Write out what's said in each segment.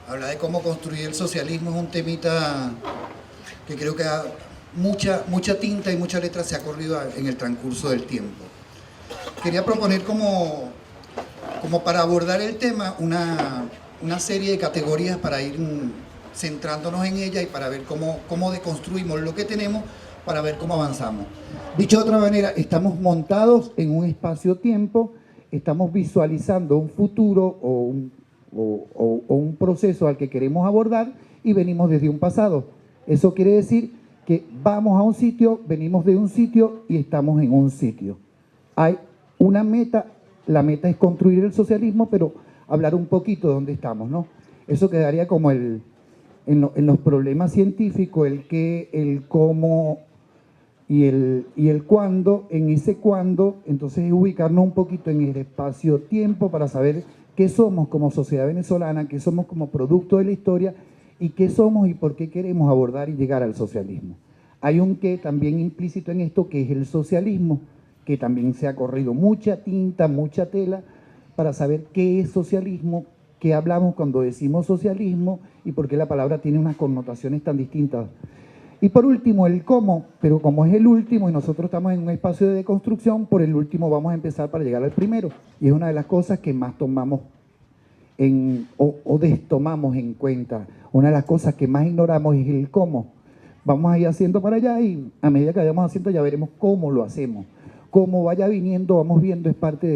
Hablar de cómo construir el socialismo es un temita que creo que mucha tinta y mucha letra se ha corrido en el transcurso del tiempo. Quería proponer como para abordar el tema una serie de categorías para ir centrándonos en ella y para ver cómo deconstruimos lo que tenemos para ver cómo avanzamos. Dicho de otra manera, estamos montados en un espacio-tiempo, estamos visualizando un futuro o un proceso al que queremos abordar y venimos desde un pasado. Eso quiere decir que vamos a un sitio, venimos de un sitio y estamos en un sitio. Hay una meta, la meta es construir el socialismo, pero hablar un poquito de dónde estamos, ¿no? Eso quedaría como en los problemas científicos, el qué, el cómo y el cuándo. En ese cuándo, entonces ubicarnos un poquito en el espacio-tiempo para saber qué somos como sociedad venezolana, qué somos como producto de la historia y qué somos y por qué queremos abordar y llegar al socialismo. Hay un qué también implícito en esto, que es el socialismo, que también se ha corrido mucha tinta, mucha tela, para saber qué es socialismo, qué hablamos cuando decimos socialismo y por qué la palabra tiene unas connotaciones tan distintas. Y por último, el cómo, pero como es el último y nosotros estamos en un espacio de deconstrucción, por el último vamos a empezar para llegar al primero. Y es una de las cosas que más tomamos o destomamos en cuenta. Una de las cosas que más ignoramos es el cómo. Vamos a ir haciendo para allá y a medida que vayamos haciendo ya veremos cómo lo hacemos. Cómo vaya viniendo, vamos viendo, es parte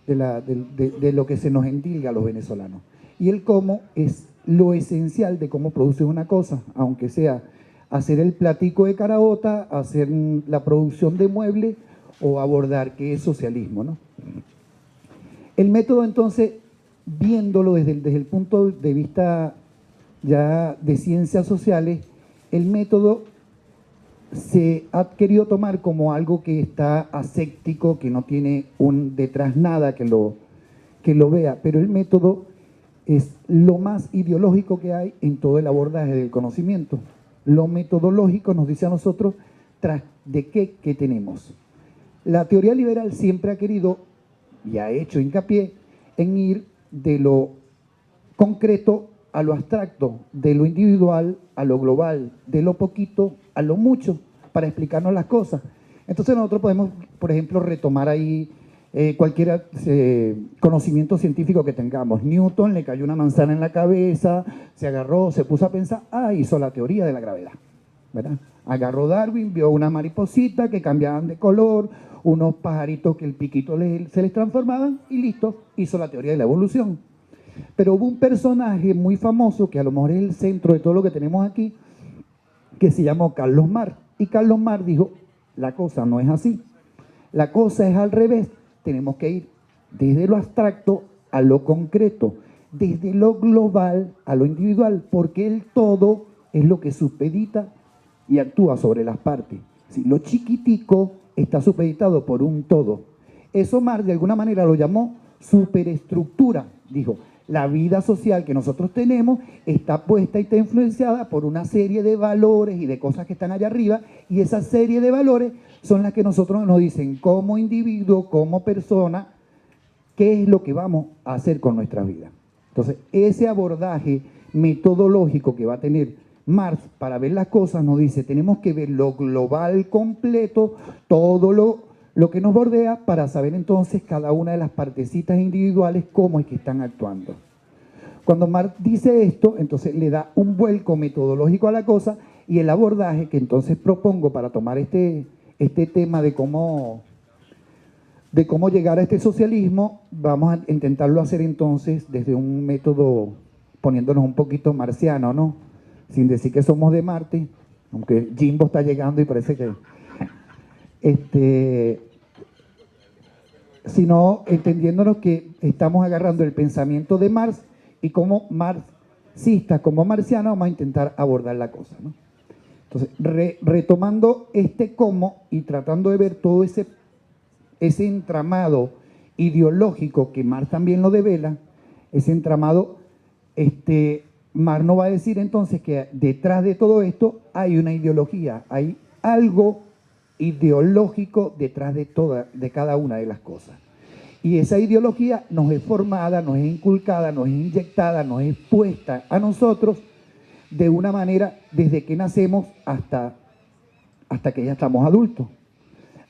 de lo que se nos endilga a los venezolanos. Y el cómo es lo esencial de cómo produces una cosa, aunque sea hacer el platico de caraota, hacer la producción de muebles o abordar qué es socialismo, ¿no? El método, entonces, viéndolo desde el punto de vista ya de ciencias sociales, el método se ha querido tomar como algo que está aséptico, que no tiene detrás nada que lo vea, pero el método es lo más ideológico que hay en todo el abordaje del conocimiento. Lo metodológico nos dice a nosotros tras de qué tenemos. La teoría liberal siempre ha querido y ha hecho hincapié en ir de lo concreto a lo abstracto, de lo individual a lo global, de lo poquito a lo mucho, para explicarnos las cosas. Entonces nosotros podemos, por ejemplo, retomar ahí cualquier conocimiento científico que tengamos. Newton le cayó una manzana en la cabeza, se agarró, se puso a pensar, hizo la teoría de la gravedad, ¿verdad? Agarró Darwin, vio una mariposita que cambiaban de color, unos pajaritos que el piquito se les transformaban y listo, hizo la teoría de la evolución. Pero hubo un personaje muy famoso, que a lo mejor es el centro de todo lo que tenemos aquí, que se llamó Carlos Marx. Y Carlos Marx dijo, la cosa no es así, la cosa es al revés. Tenemos que ir desde lo abstracto a lo concreto, desde lo global a lo individual, porque el todo es lo que supedita y actúa sobre las partes. Si lo chiquitico está supeditado por un todo. Eso Marx de alguna manera lo llamó superestructura. Dijo, la vida social que nosotros tenemos está puesta y está influenciada por una serie de valores y de cosas que están allá arriba, y esa serie de valores son las que nosotros nos dicen como individuo, como persona, qué es lo que vamos a hacer con nuestra vida. Entonces, ese abordaje metodológico que va a tener Marx para ver las cosas nos dice, tenemos que ver lo global completo, todo lo que nos bordea, para saber entonces cada una de las partecitas individuales cómo es que están actuando. Cuando Marx dice esto, entonces le da un vuelco metodológico a la cosa, y el abordaje que entonces propongo para tomar este tema de cómo llegar a este socialismo, vamos a intentarlo hacer entonces desde un método poniéndonos un poquito marciano, ¿no? Sin decir que somos de Marte, aunque Jimbo está llegando y parece que... sino entendiéndonos que estamos agarrando el pensamiento de Marx y como marxistas, como marcianos, vamos a intentar abordar la cosa, ¿no? Entonces, retomando cómo y tratando de ver todo ese entramado ideológico que Marx también lo devela, ese entramado, Marx nos va a decir entonces que detrás de todo esto hay una ideología, hay algo ideológico detrás de cada una de las cosas. Y esa ideología nos es formada, nos es inculcada, nos es inyectada, nos es puesta a nosotros de una manera desde que nacemos hasta que ya estamos adultos.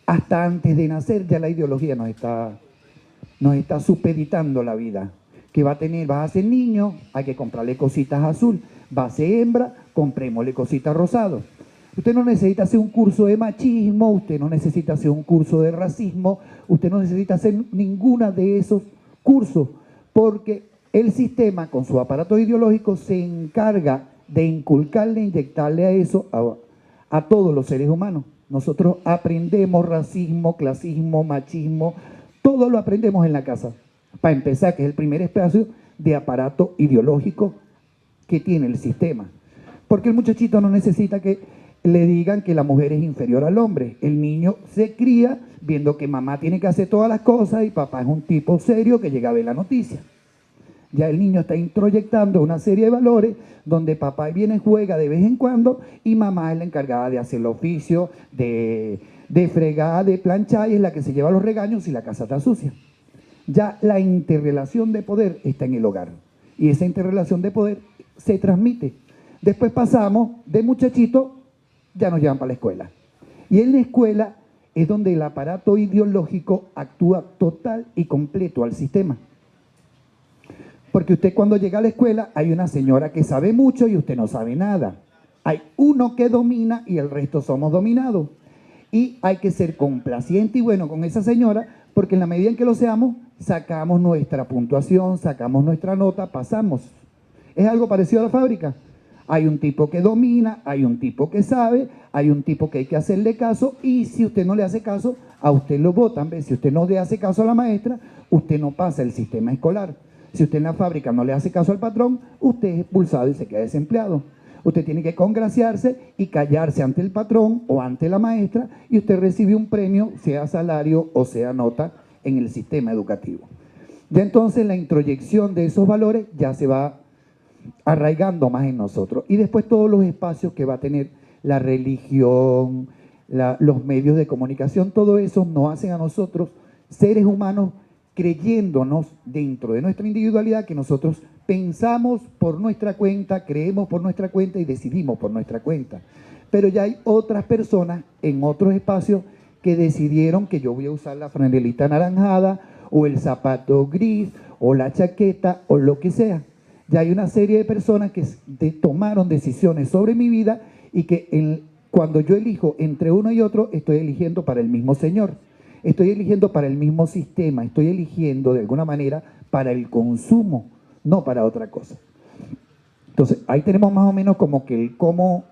Hasta antes de nacer ya la ideología nos está supeditando la vida. Que vas a ser niño, hay que comprarle cositas azul. Va a ser hembra, comprémosle cositas rosadas. Usted no necesita hacer un curso de machismo, usted no necesita hacer un curso de racismo, usted no necesita hacer ninguna de esos cursos, porque el sistema con su aparato ideológico se encarga de inculcarle, inyectarle a eso a todos los seres humanos. Nosotros aprendemos racismo, clasismo, machismo, todo lo aprendemos en la casa. Para empezar, que es el primer espacio de aparato ideológico que tiene el sistema. Porque el muchachito no necesita que le digan que la mujer es inferior al hombre. El niño se cría viendo que mamá tiene que hacer todas las cosas y papá es un tipo serio que llega a ver la noticia. Ya el niño está introyectando una serie de valores donde papá viene, juega de vez en cuando y mamá es la encargada de hacer el oficio, de fregar, de planchar y es la que se lleva los regaños si la casa está sucia. Ya la interrelación de poder está en el hogar y esa interrelación de poder se transmite. Después pasamos de muchachito, ya nos llevan para la escuela. Y en la escuela es donde el aparato ideológico actúa total y completo al sistema. Porque usted cuando llega a la escuela hay una señora que sabe mucho y usted no sabe nada. Hay uno que domina y el resto somos dominados. Y hay que ser complaciente y bueno con esa señora porque en la medida en que lo seamos, sacamos nuestra puntuación, sacamos nuestra nota, pasamos. Es algo parecido a la fábrica. Hay un tipo que domina, hay un tipo que sabe, hay un tipo que hay que hacerle caso y si usted no le hace caso, a usted lo botan. Si usted no le hace caso a la maestra, usted no pasa el sistema escolar. Si usted en la fábrica no le hace caso al patrón, usted es expulsado y se queda desempleado. Usted tiene que congraciarse y callarse ante el patrón o ante la maestra y usted recibe un premio, sea salario o sea nota, en el sistema educativo. Ya entonces la introyección de esos valores ya se va arraigando más en nosotros. Y después todos los espacios que va a tener la religión, los medios de comunicación, todo eso nos hacen a nosotros, seres humanos, creyéndonos dentro de nuestra individualidad que nosotros pensamos por nuestra cuenta, creemos por nuestra cuenta y decidimos por nuestra cuenta. Pero ya hay otras personas en otros espacios que decidieron que yo voy a usar la franelita anaranjada o el zapato gris o la chaqueta o lo que sea. Ya hay una serie de personas que tomaron decisiones sobre mi vida y que cuando yo elijo entre uno y otro, estoy eligiendo para el mismo Señor. Estoy eligiendo para el mismo sistema, estoy eligiendo de alguna manera para el consumo, no para otra cosa. Entonces, ahí tenemos más o menos como que el cómo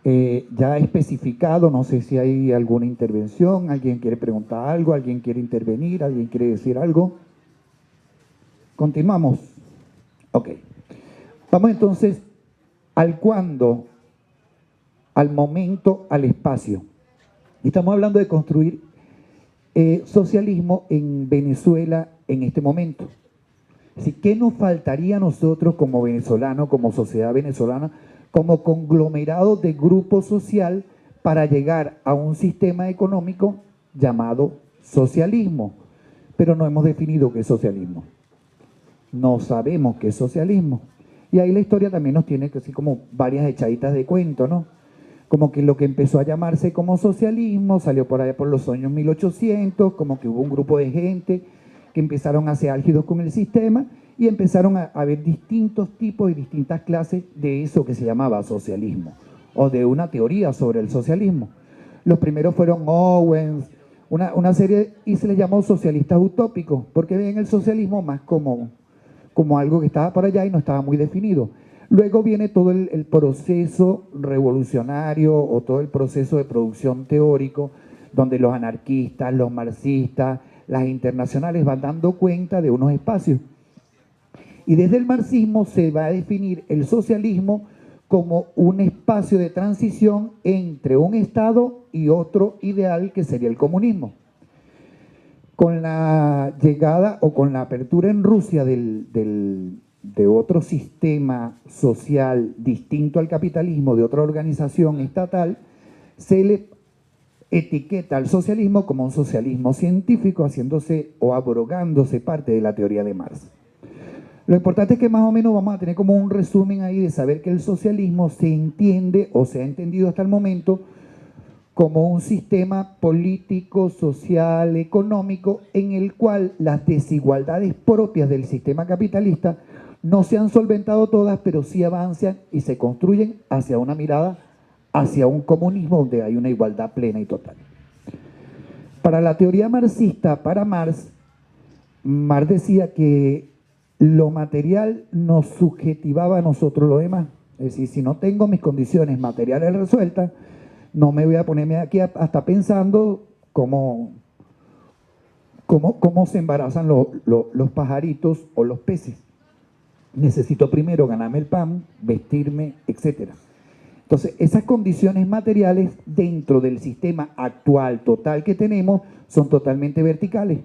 ya especificado. No sé si hay alguna intervención, alguien quiere preguntar algo, alguien quiere intervenir, alguien quiere decir algo. Continuamos. Ok. Vamos entonces al cuándo, al momento, al espacio. Estamos hablando de construir socialismo en Venezuela en este momento. Así, ¿qué nos faltaría a nosotros como venezolanos, como sociedad venezolana, como conglomerado de grupo social para llegar a un sistema económico llamado socialismo? Pero no hemos definido qué es socialismo. No sabemos qué es socialismo. Y ahí la historia también nos tiene así como varias echaditas de cuento, ¿no? Como que lo que empezó a llamarse como socialismo salió por allá por los años 1800, como que hubo un grupo de gente que empezaron a ser álgidos con el sistema y empezaron a haber distintos tipos y distintas clases de eso que se llamaba socialismo o de una teoría sobre el socialismo. Los primeros fueron Owens, una serie, y se les llamó socialistas utópicos, porque ven el socialismo más como algo que estaba por allá y no estaba muy definido. Luego viene todo el proceso revolucionario o todo el proceso de producción teórico, donde los anarquistas, los marxistas, las internacionales van dando cuenta de unos espacios. Y desde el marxismo se va a definir el socialismo como un espacio de transición entre un Estado y otro ideal que sería el comunismo. Con la llegada o con la apertura en Rusia de otro sistema social distinto al capitalismo, de otra organización estatal, se le etiqueta al socialismo como un socialismo científico, haciéndose o abrogándose parte de la teoría de Marx. Lo importante es que más o menos vamos a tener como un resumen ahí de saber que el socialismo se entiende o se ha entendido hasta el momento como un sistema político, social, económico, en el cual las desigualdades propias del sistema capitalista no se han solventado todas, pero sí avanzan y se construyen hacia una mirada, hacia un comunismo donde hay una igualdad plena y total. Para la teoría marxista, para Marx decía que lo material nos subjetivaba a nosotros lo demás. Es decir, si no tengo mis condiciones materiales resueltas, no me voy a ponerme aquí hasta pensando cómo se embarazan los pajaritos o los peces. Necesito primero ganarme el pan, vestirme, etc. Entonces, esas condiciones materiales dentro del sistema actual total que tenemos son totalmente verticales.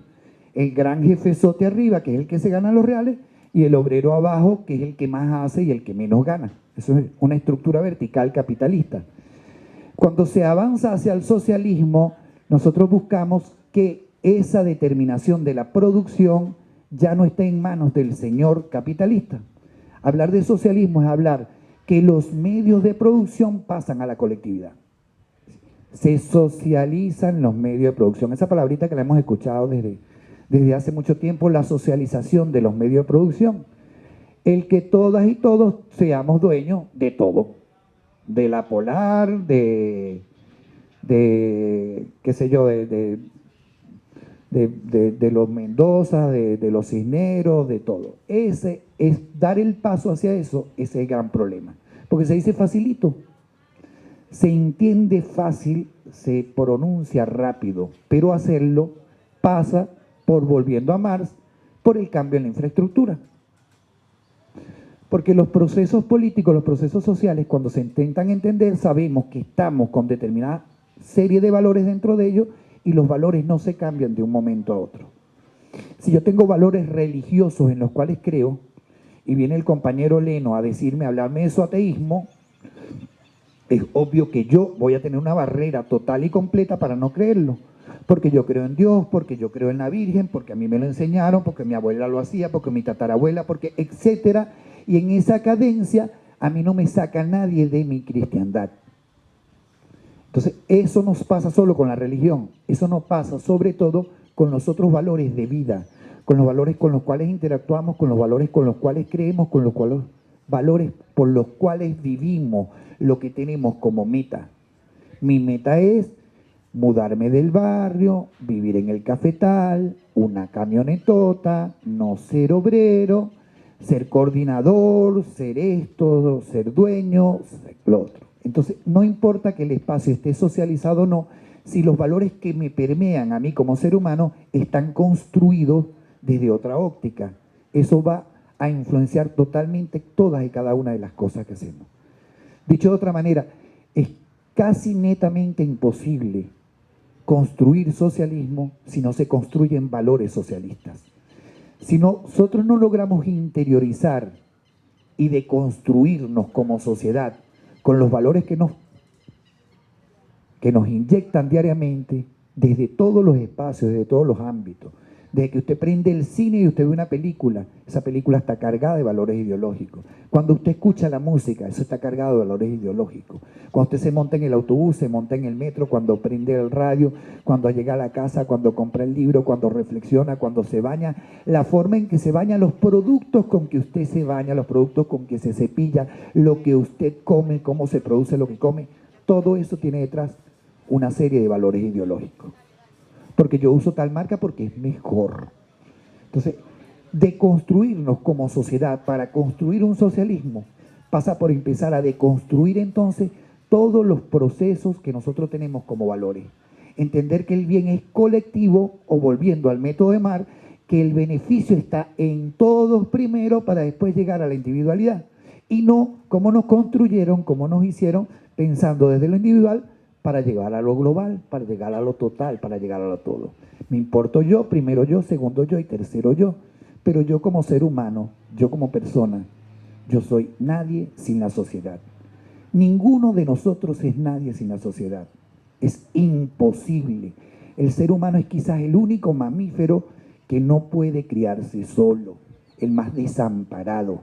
El gran jefezote arriba, que es el que se gana los reales, y el obrero abajo, que es el que más hace y el que menos gana. Eso es una estructura vertical capitalista. Cuando se avanza hacia el socialismo, nosotros buscamos que esa determinación de la producción ya no esté en manos del señor capitalista. Hablar de socialismo es hablar que los medios de producción pasan a la colectividad. Se socializan los medios de producción. Esa palabrita que la hemos escuchado desde hace mucho tiempo, la socialización de los medios de producción. El que todas y todos seamos dueños de todo. De la Polar, qué sé yo, de los Mendoza, de los Cisneros, de todo. Ese es dar el paso hacia eso, ese es el gran problema. Porque se dice facilito, se entiende fácil, se pronuncia rápido, pero hacerlo pasa por, volviendo a Marx, por el cambio en la infraestructura. Porque los procesos políticos, los procesos sociales, cuando se intentan entender, sabemos que estamos con determinada serie de valores dentro de ellos y los valores no se cambian de un momento a otro. Si yo tengo valores religiosos en los cuales creo, y viene el compañero Leno a decirme, a hablarme de su ateísmo, es obvio que yo voy a tener una barrera total y completa para no creerlo. Porque yo creo en Dios, porque yo creo en la Virgen, porque a mí me lo enseñaron, porque mi abuela lo hacía, porque mi tatarabuela, porque etcétera. Y en esa cadencia a mí no me saca nadie de mi cristiandad. Entonces, eso nos pasa solo con la religión, eso nos pasa sobre todo con los otros valores de vida, con los valores con los cuales interactuamos, con los valores con los cuales creemos, con los valores por los cuales vivimos, lo que tenemos como meta. Mi meta es mudarme del barrio, vivir en el cafetal, una camionetota, no ser obrero, ser coordinador, ser esto, ser dueño, ser lo otro. Entonces, no importa que el espacio esté socializado o no, si los valores que me permean a mí como ser humano están construidos desde otra óptica. Eso va a influenciar totalmente todas y cada una de las cosas que hacemos. Dicho de otra manera, es casi netamente imposible construir socialismo si no se construyen valores socialistas. Si nosotros no logramos interiorizar y deconstruirnos como sociedad con los valores que nos inyectan diariamente desde todos los espacios, desde todos los ámbitos, desde que usted prende el cine y usted ve una película, esa película está cargada de valores ideológicos. Cuando usted escucha la música, eso está cargado de valores ideológicos. Cuando usted se monta en el autobús, se monta en el metro, cuando prende el radio, cuando llega a la casa, cuando compra el libro, cuando reflexiona, cuando se baña, la forma en que se baña, los productos con que usted se baña, los productos con que se cepilla, lo que usted come, cómo se produce lo que come, todo eso tiene detrás una serie de valores ideológicos. Porque yo uso tal marca porque es mejor. Entonces, deconstruirnos como sociedad para construir un socialismo pasa por empezar a deconstruir entonces todos los procesos que nosotros tenemos como valores. Entender que el bien es colectivo, o volviendo al método de Marx, que el beneficio está en todos primero para después llegar a la individualidad. Y no como nos construyeron, como nos hicieron, pensando desde lo individual, para llegar a lo global, para llegar a lo total, para llegar a lo todo. Me importo yo, primero yo, segundo yo y tercero yo. Pero yo como ser humano, yo como persona, yo soy nadie sin la sociedad. Ninguno de nosotros es nadie sin la sociedad. Es imposible. El ser humano es quizás el único mamífero que no puede criarse solo, el más desamparado,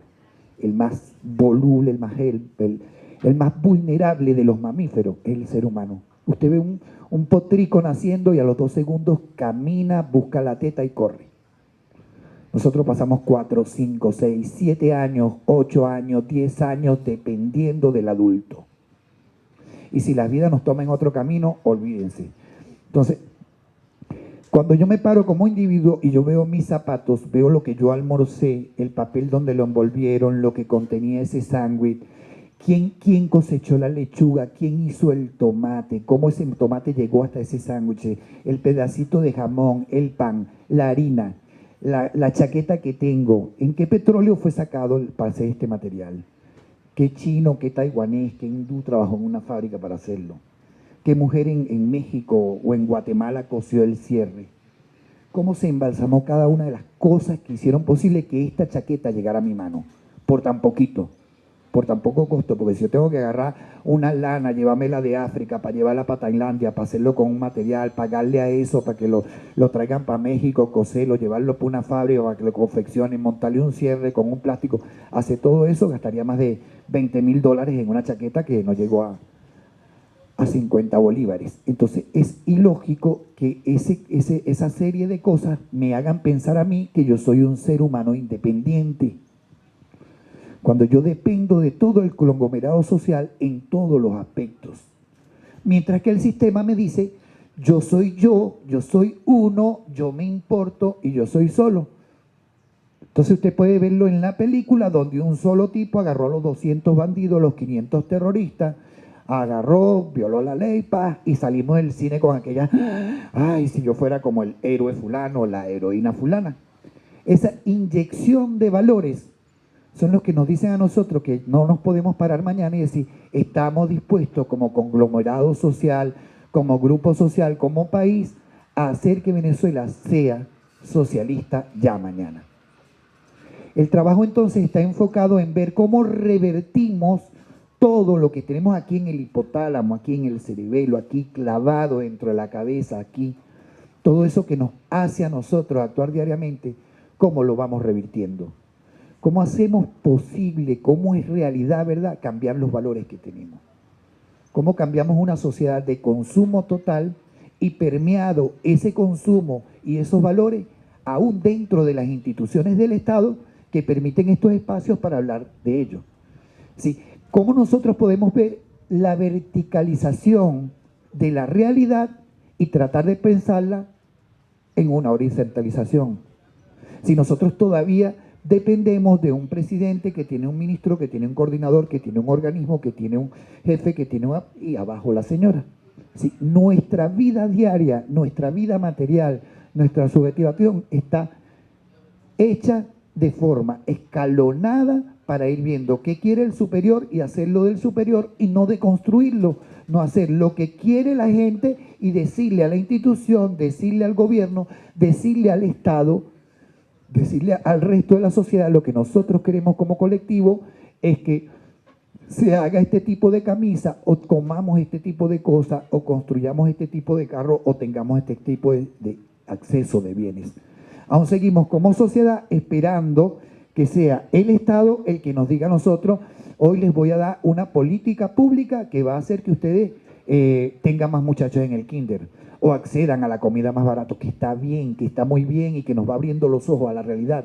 el más voluble, el más vulnerable de los mamíferos, es el ser humano. Usted ve un potrico naciendo y a los 2 segundos camina, busca la teta y corre. Nosotros pasamos 4, 5, 6, 7 años, 8 años, 10 años, dependiendo del adulto. Y si la vida nos toma en otro camino, olvídense. Entonces, cuando yo me paro como individuo y yo veo mis zapatos, veo lo que yo almorcé, el papel donde lo envolvieron, lo que contenía ese sándwich, quién cosechó la lechuga, quién hizo el tomate, cómo ese tomate llegó hasta ese sándwich, el pedacito de jamón, el pan, la harina, la chaqueta que tengo, en qué petróleo fue sacado para hacer este material, qué chino, qué taiwanés, qué hindú trabajó en una fábrica para hacerlo, qué mujer en México o en Guatemala cosió el cierre, cómo se embalsamó cada una de las cosas que hicieron posible que esta chaqueta llegara a mi mano, por tan poquito, por tan poco costo, porque si yo tengo que agarrar una lana, llevármela de África, para llevarla para Tailandia, para hacerlo con un material, pagarle a eso, para que lo traigan para México, coserlo, llevarlo para una fábrica, para que lo confeccionen, montarle un cierre con un plástico, hacer todo eso, gastaría más de $20,000 en una chaqueta que no llegó a 50 bolívares. Entonces es ilógico que esa serie de cosas me hagan pensar a mí que yo soy un ser humano independiente. Cuando yo dependo de todo el conglomerado social en todos los aspectos. Mientras que el sistema me dice, yo soy uno, yo me importo y yo soy solo. Entonces usted puede verlo en la película donde un solo tipo agarró a los 200 bandidos, los 500 terroristas, agarró, violó la ley, paz, y salimos del cine con aquella, ay, si yo fuera como el héroe fulano o la heroína fulana. Esa inyección de valores son los que nos dicen a nosotros que no nos podemos parar mañana y decir, estamos dispuestos como conglomerado social, como grupo social, como país, a hacer que Venezuela sea socialista ya mañana. El trabajo entonces está enfocado en ver cómo revertimos todo lo que tenemos aquí en el hipotálamo, aquí en el cerebelo, aquí clavado dentro de la cabeza, aquí, todo eso que nos hace a nosotros actuar diariamente, cómo lo vamos revirtiendo. ¿Cómo hacemos posible, cómo es realidad, verdad, cambiar los valores que tenemos? ¿Cómo cambiamos una sociedad de consumo total y permeado ese consumo y esos valores aún dentro de las instituciones del Estado que permiten estos espacios para hablar de ello? ¿Sí? ¿Cómo nosotros podemos ver la verticalización de la realidad y tratar de pensarla en una horizontalización? Si nosotros todavía dependemos de un presidente que tiene un ministro, que tiene un coordinador, que tiene un organismo, que tiene un jefe, que tiene y abajo la señora. ¿Sí? Nuestra vida diaria, nuestra vida material, nuestra subjetivación está hecha de forma escalonada para ir viendo qué quiere el superior y hacerlo del superior y no deconstruirlo, no hacer lo que quiere la gente y decirle a la institución, decirle al gobierno, decirle al Estado, decirle al resto de la sociedad lo que nosotros queremos como colectivo es que se haga este tipo de camisa o comamos este tipo de cosas o construyamos este tipo de carro o tengamos este tipo de acceso de bienes. Aún seguimos como sociedad esperando que sea el Estado el que nos diga a nosotros, hoy les voy a dar una política pública que va a hacer que ustedes tengan más muchachos en el kinder o accedan a la comida más barato, que está bien, que está muy bien y que nos va abriendo los ojos a la realidad.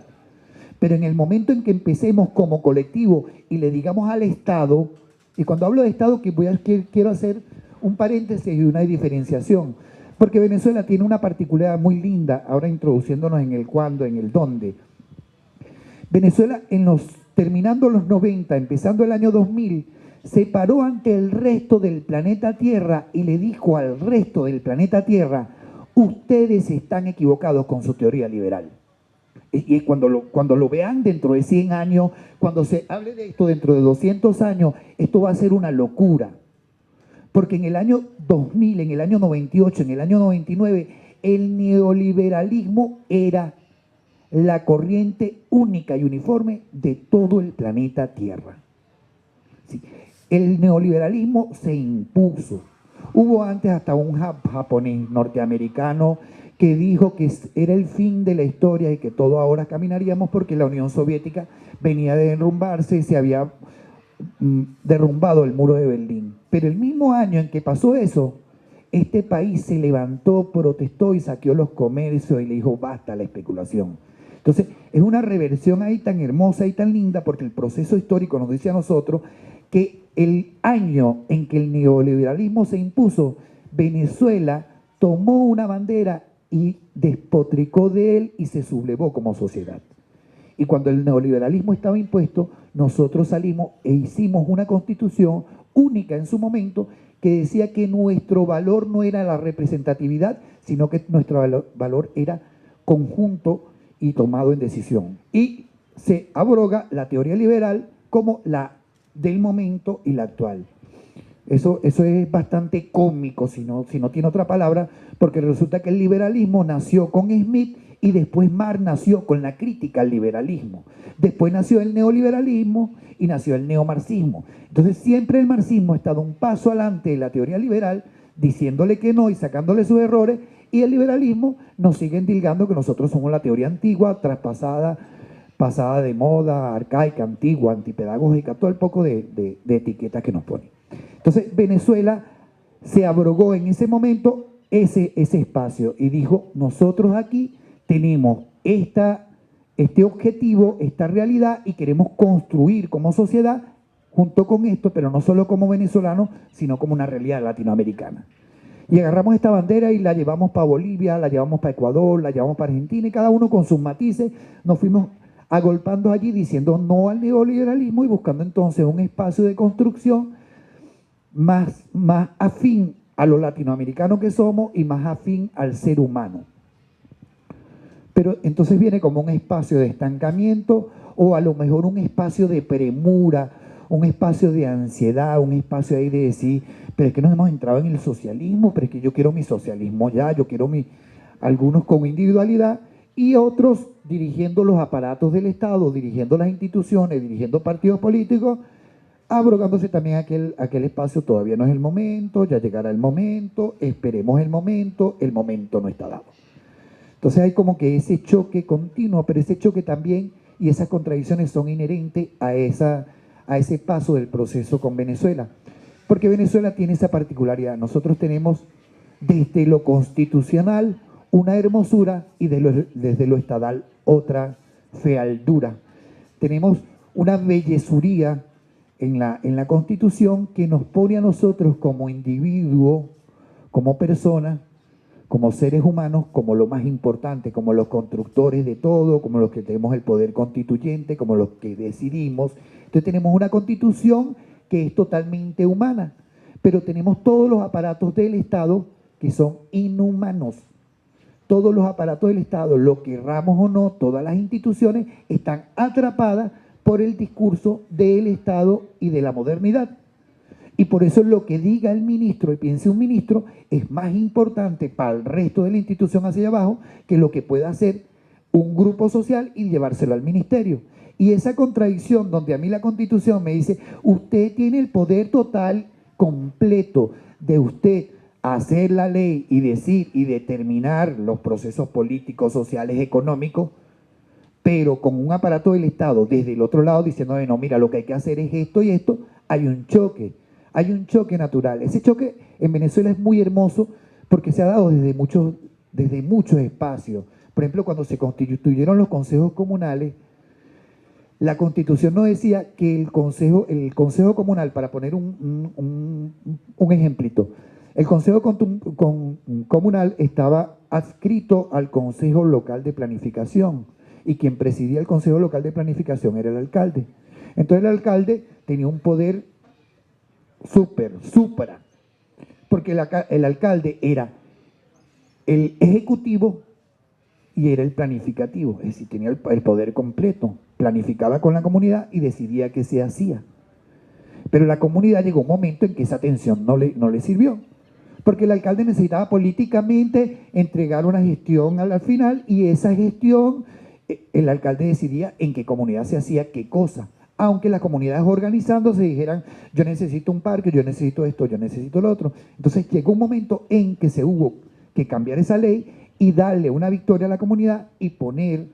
Pero en el momento en que empecemos como colectivo y le digamos al Estado, y cuando hablo de Estado quiero hacer un paréntesis y una diferenciación, porque Venezuela tiene una particularidad muy linda, ahora introduciéndonos en el cuándo, en el dónde. Venezuela, terminando los 90, empezando el año 2000, se paró ante el resto del planeta Tierra y le dijo al resto del planeta Tierra, ustedes están equivocados con su teoría liberal. Y cuando lo vean dentro de 100 años, cuando se hable de esto dentro de 200 años, esto va a ser una locura. Porque en el año 2000, en el año 98, en el año 99, el neoliberalismo era la corriente única y uniforme de todo el planeta Tierra. Sí. El neoliberalismo se impuso. Hubo antes hasta un japonés norteamericano que dijo que era el fin de la historia y que todo ahora caminaríamos porque la Unión Soviética venía de derrumbarse y se había derrumbado el muro de Berlín. Pero el mismo año en que pasó eso, este país se levantó, protestó y saqueó los comercios y le dijo basta la especulación. Entonces, es una reversión ahí tan hermosa y tan linda porque el proceso histórico nos dice a nosotros que el año en que el neoliberalismo se impuso, Venezuela tomó una bandera y despotricó de él y se sublevó como sociedad. Y cuando el neoliberalismo estaba impuesto, nosotros salimos e hicimos una constitución única en su momento que decía que nuestro valor no era la representatividad, sino que nuestro valor era conjunto y tomado en decisión. Y se abroga la teoría liberal como la del momento y la actual. Eso es bastante cómico, si no tiene otra palabra, porque resulta que el liberalismo nació con Smith y después Marx nació con la crítica al liberalismo. Después nació el neoliberalismo y nació el neomarxismo. Entonces siempre el marxismo ha estado un paso adelante de la teoría liberal, diciéndole que no y sacándole sus errores, y el liberalismo nos sigue endilgando que nosotros somos la teoría antigua, traspasada, pasada de moda, arcaica, antigua, antipedagógica, todo el poco de etiquetas que nos ponen. Entonces Venezuela se abrogó en ese momento ese espacio y dijo, nosotros aquí tenemos este objetivo, esta realidad y queremos construir como sociedad junto con esto, pero no solo como venezolanos, sino como una realidad latinoamericana. Y agarramos esta bandera y la llevamos para Bolivia, la llevamos para Ecuador, la llevamos para Argentina y cada uno con sus matices nos fuimos agolpando allí diciendo no al neoliberalismo y buscando entonces un espacio de construcción más afín a lo latinoamericano que somos y más afín al ser humano. Pero entonces viene como un espacio de estancamiento o a lo mejor un espacio de premura, un espacio de ansiedad, un espacio ahí de decir, pero es que nos hemos entrado en el socialismo, pero es que yo quiero mi socialismo ya, yo quiero algunos con individualidad y otros dirigiendo los aparatos del Estado, dirigiendo las instituciones, dirigiendo partidos políticos, abrogándose también aquel espacio, todavía no es el momento, ya llegará el momento, esperemos el momento no está dado. Entonces hay como que ese choque continuo, pero ese choque también y esas contradicciones son inherentes a ese paso del proceso con Venezuela. Porque Venezuela tiene esa particularidad. Nosotros tenemos desde lo constitucional una hermosura y desde lo estadal otra fealdura. Tenemos una bellezuría en la Constitución que nos pone a nosotros como individuo, como persona, como seres humanos, como lo más importante, como los constructores de todo, como los que tenemos el poder constituyente, como los que decidimos. Entonces tenemos una Constitución que es totalmente humana, pero tenemos todos los aparatos del Estado que son inhumanos. Todos los aparatos del Estado, lo querramos o no, todas las instituciones están atrapadas por el discurso del Estado y de la modernidad. Y por eso lo que diga el ministro y piense un ministro es más importante para el resto de la institución hacia abajo que lo que pueda hacer un grupo social y llevárselo al ministerio. Y esa contradicción donde a mí la Constitución me dice, usted tiene el poder total completo de usted hacer la ley y decir y determinar los procesos políticos, sociales, económicos, pero con un aparato del Estado desde el otro lado diciendo, no, mira, lo que hay que hacer es esto y esto, hay un choque natural. Ese choque en Venezuela es muy hermoso porque se ha dado desde muchos espacios. Por ejemplo, cuando se constituyeron los consejos comunales, la Constitución no decía que el consejo comunal, para poner un ejemplito, el consejo comunal estaba adscrito al Consejo Local de Planificación y quien presidía el Consejo Local de Planificación era el alcalde. Entonces el alcalde tenía un poder supra, porque el alcalde era el ejecutivo y era el planificativo, es decir, tenía el poder completo, planificaba con la comunidad y decidía qué se hacía. Pero la comunidad llegó un momento en que esa atención no le sirvió, porque el alcalde necesitaba políticamente entregar una gestión al final y esa gestión, el alcalde decidía en qué comunidad se hacía qué cosa. aunque las comunidades organizándose dijeran, yo necesito un parque, yo necesito esto, yo necesito lo otro. Entonces llegó un momento en que se hubo que cambiar esa ley y darle una victoria a la comunidad y poner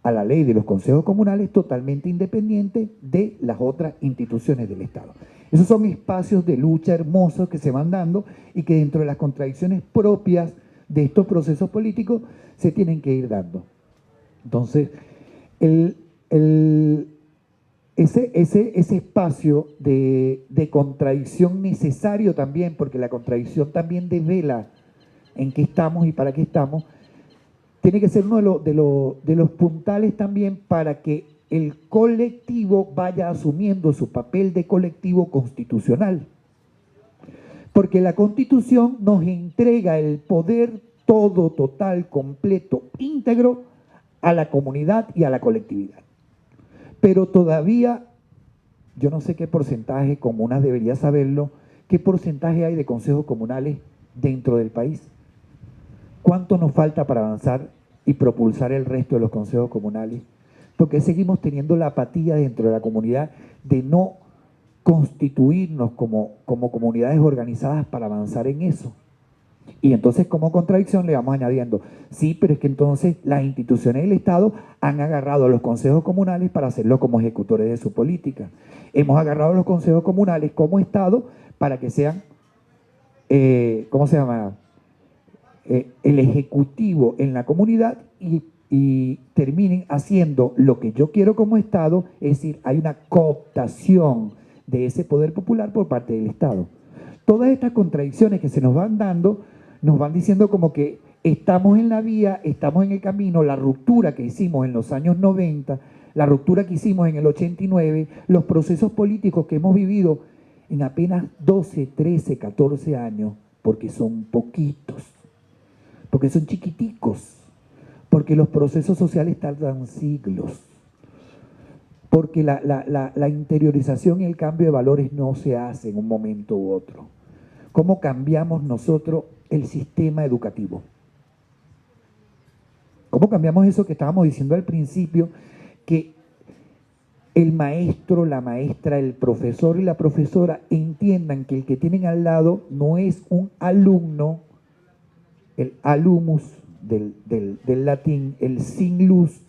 a la ley de los consejos comunales totalmente independiente de las otras instituciones del Estado. Esos son espacios de lucha hermosos que se van dando y que dentro de las contradicciones propias de estos procesos políticos se tienen que ir dando. Entonces, ese espacio de contradicción necesario también, porque la contradicción también devela en qué estamos y para qué estamos, tiene que ser uno de los puntales también para que el colectivo vaya asumiendo su papel de colectivo constitucional. Porque la Constitución nos entrega el poder todo, total, completo, íntegro a la comunidad y a la colectividad. Pero todavía, yo no sé qué porcentaje, comunas debería saberlo, qué porcentaje hay de consejos comunales dentro del país. ¿Cuánto nos falta para avanzar y propulsar el resto de los consejos comunales? Porque seguimos teniendo la apatía dentro de la comunidad de no constituirnos como comunidades organizadas para avanzar en eso. Y entonces, como contradicción, le vamos añadiendo, sí, pero es que entonces las instituciones del Estado han agarrado a los consejos comunales para hacerlo como ejecutores de su política. Hemos agarrado a los consejos comunales como Estado para que sean, ¿cómo se llama?, el ejecutivo en la comunidad y terminen haciendo lo que yo quiero como Estado, es decir, hay una cooptación de ese poder popular por parte del Estado. Todas estas contradicciones que se nos van dando, nos van diciendo como que estamos en la vía, estamos en el camino, la ruptura que hicimos en los años 90, la ruptura que hicimos en el 89, los procesos políticos que hemos vivido en apenas 12, 13, 14 años, porque son poquitos, porque son chiquiticos, porque los procesos sociales tardan siglos, porque la interiorización y el cambio de valores no se hace en un momento u otro. ¿Cómo cambiamos nosotros el sistema educativo? ¿Cómo cambiamos eso que estábamos diciendo al principio, que el maestro, la maestra, el profesor y la profesora entiendan que el que tienen al lado no es un alumno, el alumus del latín, el sin luz,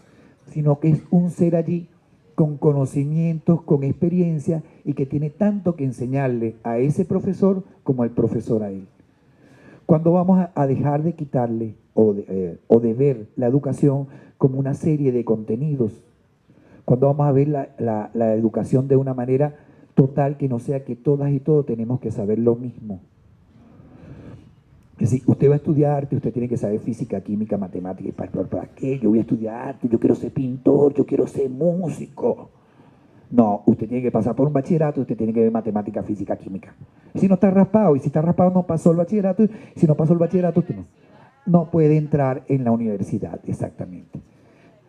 sino que es un ser allí con conocimientos, con experiencia y que tiene tanto que enseñarle a ese profesor como el profesor a él? ¿Cuándo vamos a dejar de quitarle o de ver la educación como una serie de contenidos? ¿Cuándo vamos a ver la educación de una manera total que no sea que todas y todos tenemos que saber lo mismo? Es decir, usted va a estudiar arte, usted tiene que saber física, química, matemática. ¿Y para qué? Yo voy a estudiar arte, yo quiero ser pintor, yo quiero ser músico. No, usted tiene que pasar por un bachillerato, usted tiene que ver matemática, física, química. Si no está raspado, y si está raspado no pasó el bachillerato, si no pasó el bachillerato, usted no puede entrar en la universidad, exactamente.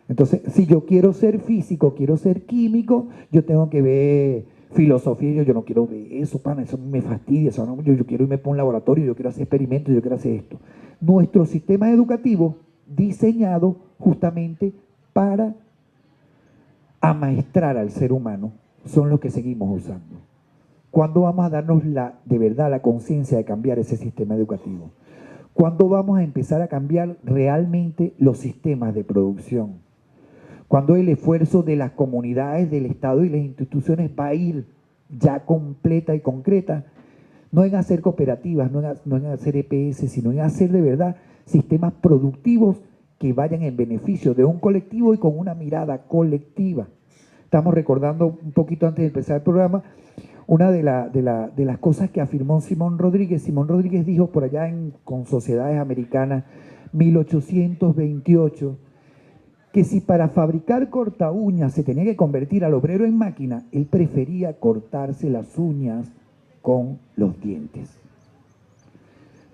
Entonces, si yo quiero ser físico, quiero ser químico, yo tengo que ver filosofía, yo no quiero ver eso, pana, eso me fastidia, eso no, yo quiero irme por un laboratorio, yo quiero hacer experimentos, yo quiero hacer esto. Nuestro sistema educativo diseñado justamente para amaestrar al ser humano son los que seguimos usando. ¿Cuándo vamos a darnos de verdad la conciencia de cambiar ese sistema educativo? ¿Cuándo vamos a empezar a cambiar realmente los sistemas de producción? ¿Cuándo el esfuerzo de las comunidades, del Estado y las instituciones va a ir ya completa y concreta? No en hacer cooperativas, no en hacer EPS, sino en hacer de verdad sistemas productivos que vayan en beneficio de un colectivo y con una mirada colectiva. Estamos recordando un poquito antes de empezar el programa una de las cosas que afirmó Simón Rodríguez. Simón Rodríguez dijo por allá con Sociedades Americanas, 1828, que si para fabricar corta uñas se tenía que convertir al obrero en máquina, él prefería cortarse las uñas con los dientes.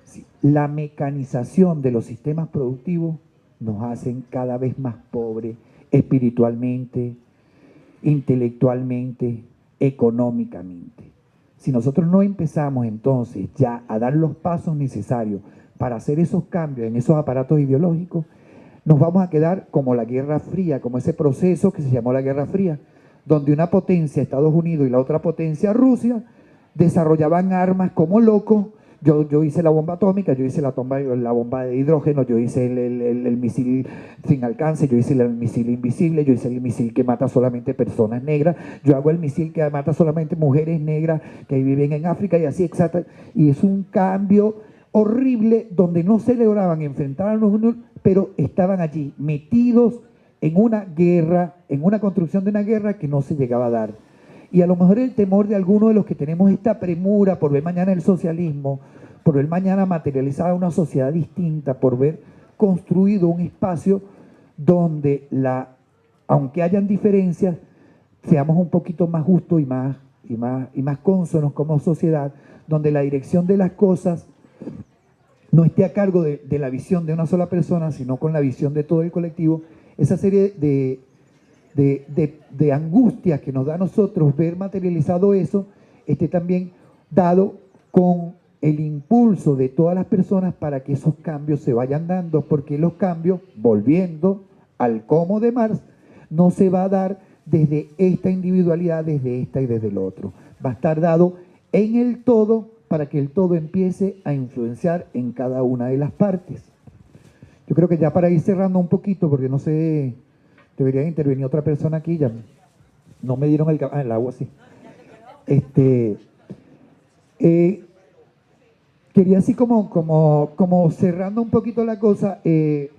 Sí, la mecanización de los sistemas productivos nos hacen cada vez más pobres espiritualmente, intelectualmente, económicamente. Si nosotros no empezamos entonces ya a dar los pasos necesarios para hacer esos cambios en esos aparatos ideológicos, nos vamos a quedar como la Guerra Fría, como ese proceso que se llamó la Guerra Fría, donde una potencia, Estados Unidos, y la otra potencia, Rusia, desarrollaban armas como locos. Yo hice la bomba atómica, yo hice la bomba de hidrógeno, yo hice el misil sin alcance, yo hice el misil invisible, yo hice el misil que mata solamente personas negras, yo hago el misil que mata solamente mujeres negras que viven en África y así, exacto. Y es un cambio horrible donde no se lograban enfrentar a los unos, pero estaban allí metidos en una guerra, en una construcción de una guerra que no se llegaba a dar. Y a lo mejor el temor de algunos de los que tenemos esta premura por ver mañana el socialismo, por ver mañana materializada una sociedad distinta, por ver construido un espacio donde, aunque hayan diferencias, seamos un poquito más justos y más cónsonos como sociedad, donde la dirección de las cosas no esté a cargo de la visión de una sola persona, sino con la visión de todo el colectivo. Esa serie de angustias que nos da a nosotros ver materializado eso, esté también dado con el impulso de todas las personas para que esos cambios se vayan dando, porque los cambios, volviendo al cómo de Marx, no se va a dar desde esta individualidad, desde esta y desde el otro. Va a estar dado en el todo para que el todo empiece a influenciar en cada una de las partes. Yo creo que ya para ir cerrando un poquito, porque no sé, debería intervenir otra persona aquí, ya no me dieron el agua, sí. Quería así como cerrando un poquito la cosa,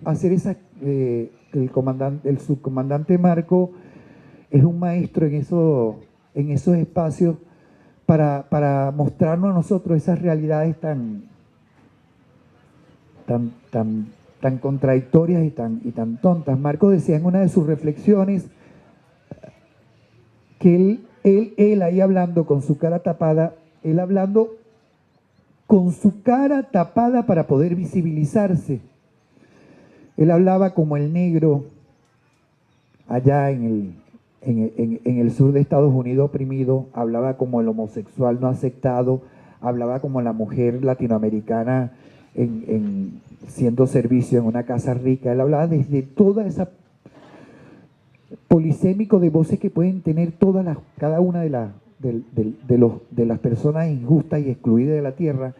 hacer esa, el subcomandante Marco es un maestro en esos espacios para mostrarnos a nosotros esas realidades tan contradictorias y tan tontas. Marco decía en una de sus reflexiones que él ahí hablando con su cara tapada, él hablando con su cara tapada para poder visibilizarse. Él hablaba como el negro allá en el sur de Estados Unidos oprimido, hablaba como el homosexual no aceptado, hablaba como la mujer latinoamericana siendo servicio en una casa rica. Él hablaba desde toda esa polisémico de voces que pueden tener cada una de las personas injustas y excluidas de la tierra,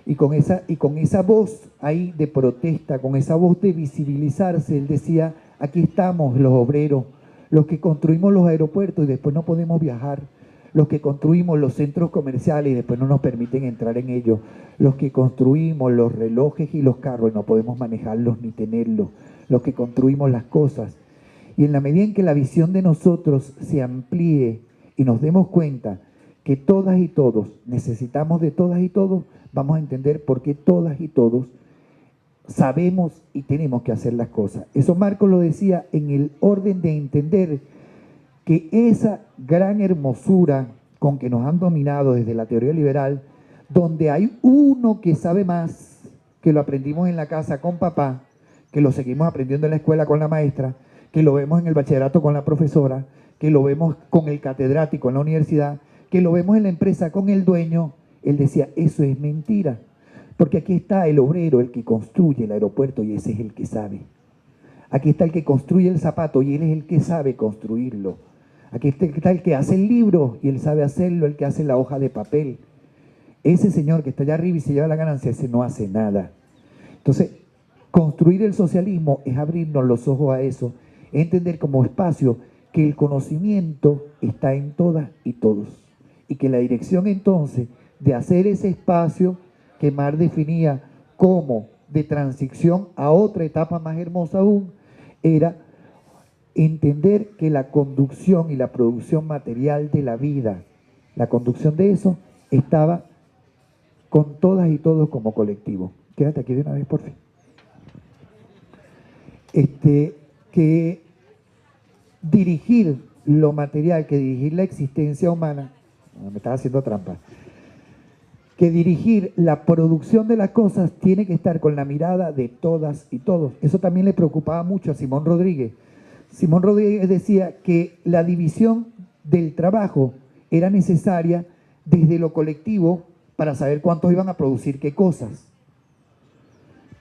y con esa voz ahí de protesta, con esa voz de visibilizarse, él decía, aquí estamos los obreros, los que construimos los aeropuertos y después no podemos viajar, los que construimos los centros comerciales y después no nos permiten entrar en ellos, los que construimos los relojes y los carros y no podemos manejarlos ni tenerlos, los que construimos las cosas. Y en la medida en que la visión de nosotros se amplíe y nos demos cuenta que todas y todos necesitamos de todas y todos, vamos a entender por qué todas y todos sabemos y tenemos que hacer las cosas. Eso Marco lo decía en el orden de entender que esa gran hermosura con que nos han dominado desde la teoría liberal, donde hay uno que sabe más, que lo aprendimos en la casa con papá, que lo seguimos aprendiendo en la escuela con la maestra, que lo vemos en el bachillerato con la profesora, que lo vemos con el catedrático en la universidad, que lo vemos en la empresa con el dueño. Él decía, eso es mentira, porque aquí está el obrero, el que construye el aeropuerto, y ese es el que sabe. Aquí está el que construye el zapato, y él es el que sabe construirlo. Aquí está el que hace el libro, y él sabe hacerlo, el que hace la hoja de papel. Ese señor que está allá arriba y se lleva la ganancia, ese no hace nada. Entonces, construir el socialismo es abrirnos los ojos a eso, entender como espacio que el conocimiento está en todas y todos, y que la dirección entonces de hacer ese espacio que Marx definía como de transición a otra etapa más hermosa aún, era entender que la conducción y la producción material de la vida, la conducción de eso, estaba con todas y todos como colectivo. Quédate aquí de una vez, por fin. Que dirigir lo material, que dirigir la existencia humana, me estaba haciendo trampa, que dirigir la producción de las cosas tiene que estar con la mirada de todas y todos. Eso también le preocupaba mucho a Simón Rodríguez. Simón Rodríguez decía que la división del trabajo era necesaria desde lo colectivo para saber cuántos iban a producir qué cosas.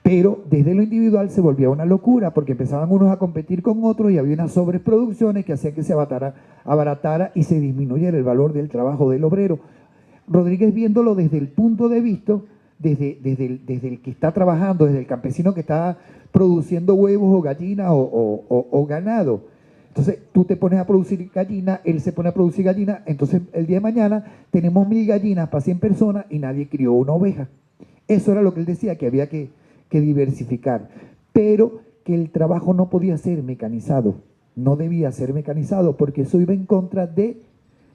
Pero desde lo individual se volvía una locura, porque empezaban unos a competir con otros y había unas sobreproducciones que hacían que se abaratara y se disminuyera el valor del trabajo del obrero. Rodríguez, viéndolo desde el punto de vista, desde el que está trabajando, desde el campesino que está produciendo huevos o gallinas o ganado. Entonces tú te pones a producir gallina, él se pone a producir gallina, entonces el día de mañana tenemos 1000 gallinas para 100 personas y nadie crió una oveja. Eso era lo que él decía, que había que diversificar, pero que el trabajo no podía ser mecanizado, no debía ser mecanizado, porque eso iba en contra de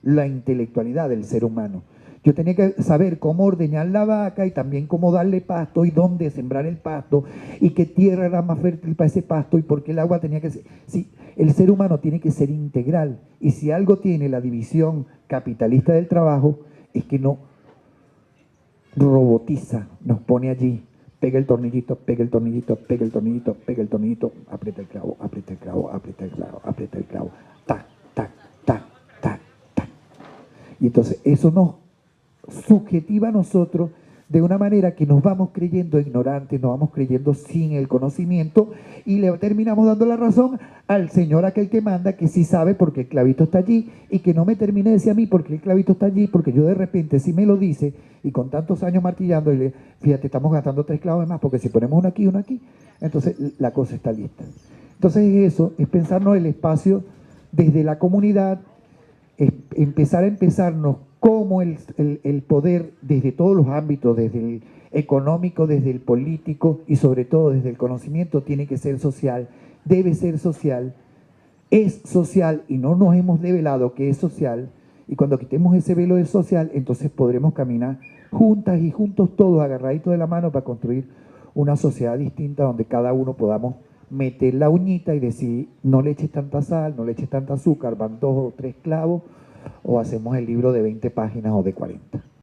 la intelectualidad del ser humano. Yo tenía que saber cómo ordeñar la vaca y también cómo darle pasto y dónde sembrar el pasto y qué tierra era más fértil para ese pasto y por qué el agua tenía que ser... Sí, el ser humano tiene que ser integral, y si algo tiene la división capitalista del trabajo es que no robotiza, nos pone allí, pega el tornillito, pega el tornillito, pega el tornillito, pega el tornillito, aprieta el clavo, aprieta el clavo, aprieta el clavo, aprieta el clavo, tac, tac, tac, tac, tac. Y entonces eso nos subjetiva a nosotros de una manera que nos vamos creyendo ignorantes, nos vamos creyendo sin el conocimiento y le terminamos dando la razón al señor aquel que manda, que sí sabe porque el clavito está allí, y que no me termine de decir a mí porque el clavito está allí, porque yo de repente sí me lo dice, y con tantos años martillando, y le, fíjate, estamos gastando 3 clavos más, porque si ponemos uno aquí, entonces la cosa está lista. Entonces eso es pensarnos el espacio desde la comunidad, es empezar a empezarnos cómo el poder desde todos los ámbitos, desde el económico, desde el político y sobre todo desde el conocimiento, tiene que ser social, debe ser social, es social y no nos hemos develado que es social, y cuando quitemos ese velo de social, entonces podremos caminar juntas y juntos todos agarraditos de la mano para construir una sociedad distinta donde cada uno podamos meter la uñita y decir, no le eches tanta sal, no le eches tanta azúcar, van 2 o 3 clavos, o hacemos el libro de 20 páginas o de 40.